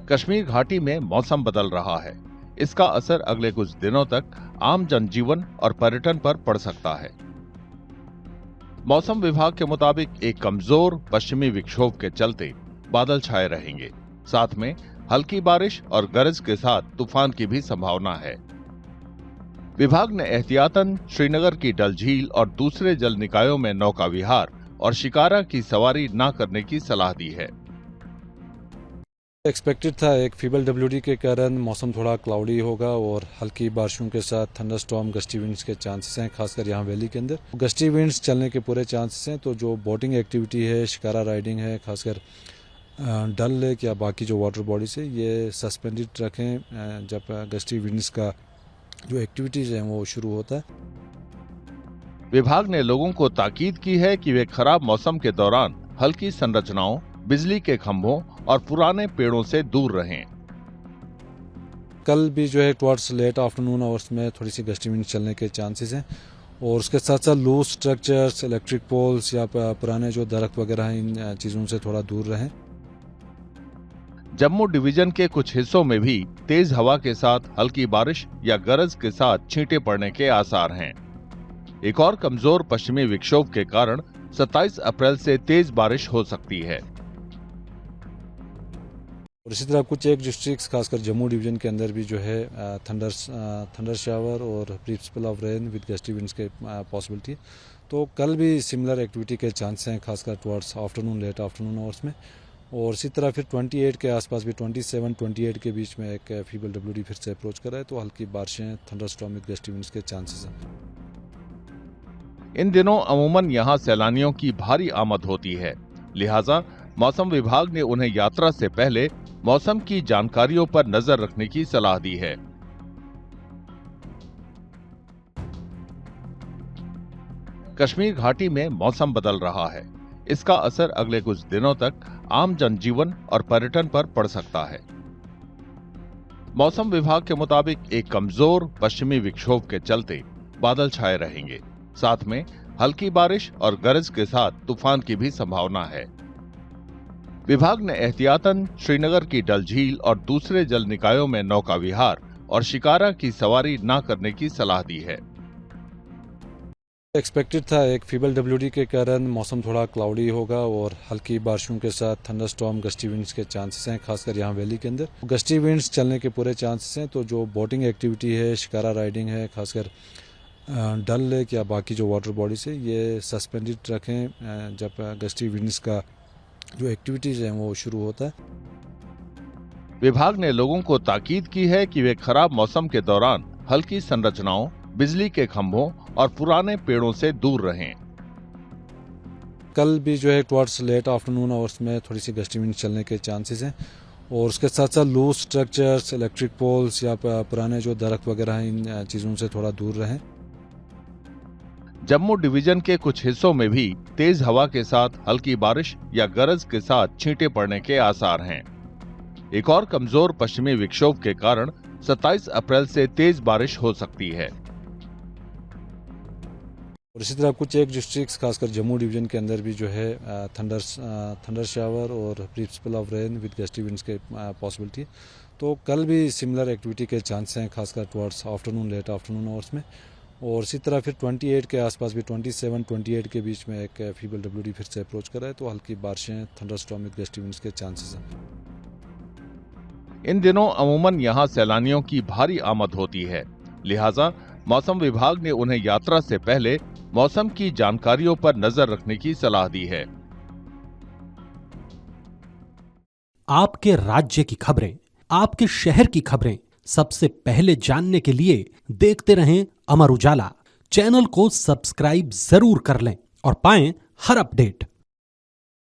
कश्मीर घाटी में मौसम बदल रहा है। इसका असर अगले कुछ दिनों तक आम जनजीवन और पर्यटन पर पड़ सकता है। मौसम विभाग के मुताबिक एक कमजोर पश्चिमी विक्षोभ के चलते बादल छाए रहेंगे। साथ में हल्की बारिश और गरज के साथ तूफान की भी संभावना है। विभाग ने एहतियातन श्रीनगर की डल झील और दूसरे जल निकायों में नौका विहार और शिकारा की सवारी न करने की सलाह दी है। एक्सपेक्टेड था एक फीबल डब्ल्यूडी के कारण मौसम थोड़ा क्लाउडी होगा और हल्की बारिशों के साथ थंडरस्टॉर्म गस्टी विंड्स के चांसेस हैं, खासकर यहाँ वैली के अंदर गस्टी विंड्स चलने के पूरे चांसेस हैं। तो जो बोटिंग एक्टिविटी है, शिकारा राइडिंग है, खासकर डल लेक या बाकी जो वाटर बॉडीज है, ये सस्पेंडेड रखें जब गस्टी विंड्स का जो एक्टिविटीज है वो शुरू होता है। विभाग ने लोगों को ताकीद की है कि वे खराब मौसम के दौरान हल्की संरचनाओं, बिजली के खंभों और पुराने पेड़ों से दूर रहें। कल भी जो है टुवर्ड्स लेट आफ्टरनून आवर्स में थोड़ी सी गस्टी विंड चलने के चांसेस हैं और उसके साथ साथ लूज स्ट्रक्चर्स, इलेक्ट्रिक पोल्स या पुराने जो दरख्त वगैरह हैं, इन चीज़ों से थोड़ा दूर रहें। जम्मू डिवीजन के कुछ हिस्सों में भी तेज हवा के साथ हल्की बारिश या गरज के साथ छींटे पड़ने के आसार हैं। एक और कमजोर पश्चिमी विक्षोभ के कारण 27 अप्रैल से तेज बारिश हो सकती है। और इसी तरह कुछ एक डिस्ट्रिक्ट्स खासकर जम्मू डिवीजन के अंदर भी जो है थंडर शावर और brief spell of rain with gusty winds के पॉसिबिलिटी। तो कल भी सिमिलर एक्टिविटी के चांस हैं, खासकर towards afternoon, late afternoon hours में। और इसी तरह फिर 28 के आसपास भी 27-28 के बीच में एक फीबल डब्ल्यूडी फिर से अप्रोच कर रहा है, तो हल्की बारिशें, थंडरस्टॉर्म विद गस्टी विंड्स के चांसेस हैं। इन दिनों अमूमन यहाँ सैलानियों की भारी आमद होती है, लिहाजा मौसम विभाग ने उन्हें यात्रा से पहले मौसम की जानकारियों पर नजर रखने की सलाह दी है। कश्मीर घाटी में मौसम बदल रहा है। इसका असर अगले कुछ दिनों तक आम जनजीवन और पर्यटन पर पड़ सकता है। मौसम विभाग के मुताबिक एक कमजोर पश्चिमी विक्षोभ के चलते बादल छाए रहेंगे। साथ में हल्की बारिश और गरज के साथ तूफान की भी संभावना है। विभाग ने एहतियातन श्रीनगर की डल झील और दूसरे जल निकायों में नौका विहार और शिकारा की सवारी न करने की सलाह दी है। एक्सपेक्टेड था एक फीबल डब्ल्यूडी के कारण मौसम थोड़ा क्लाउडी होगा और हल्की बारिशों के साथ थंडरस्टॉर्म गस्टी विंड्स के चांसेस हैं, खासकर यहाँ वैली के अंदर गस्टी विंड्स चलने के पूरे चांसेस हैं। तो जो बोटिंग एक्टिविटी है, शिकारा राइडिंग है, खासकर डल लेक या बाकी जो वाटर बॉडीज है, ये सस्पेंडेड रखें जब गस्टी विंड्स का जो एक्टिविटीज हैं वो शुरू होता है। विभाग ने लोगों को ताकीद की है कि वे खराब मौसम के दौरान हल्की संरचनाओं, बिजली के खंभों और पुराने पेड़ों से दूर रहें। कल भी जो है टुवर्ड्स लेट आफ्टरनून आवर्स में थोड़ी सी गस्टी विंड चलने के चांसेस हैं और उसके साथ साथ लूज स्ट्रक्चर्स, इलेक्ट्रिक पोल्स या पुराने जो दरख्त वगैरह हैं, इन चीज़ों से थोड़ा दूर रहें। जम्मू डिवीजन के कुछ हिस्सों में भी तेज हवा के साथ हल्की बारिश या गरज के साथ छींटे पड़ने के आसार हैं। एक और कमजोर पश्चिमी विक्षोभ के कारण 27 अप्रैल से तेज बारिश हो सकती है। और इसी तरह कुछ एक डिस्ट्रिक्ट्स खासकर जम्मू डिवीजन के अंदर भी जो है थंडर शावर और brief spell of rain with gusty winds के पॉसिबिलिटी। तो कल भी सिमिलर एक्टिविटी के चांस हैं, खासकर towards afternoon, late afternoon hours में। और इसी तरह फिर 28 के आसपास भी 27-28 के बीच में एक फीबल डब्ल्यूडी फिर से अप्रोच कर रहा है, तो हल्की बारिशें, थंडरस्टॉर्म विद गस्टी विंड्स के चांसेस हैं। इन दिनों अमूमन यहाँ सैलानियों की भारी आमद होती है, लिहाजा मौसम विभाग ने उन्हें यात्रा से पहले मौसम की जानकारियों पर नजर रखने की सलाह दी है। आपके राज्य की खबरें, आपके शहर की खबरें सबसे पहले जानने के लिए देखते रहें अमर उजाला। चैनल को सब्सक्राइब जरूर कर लें और पाएं हर अपडेट।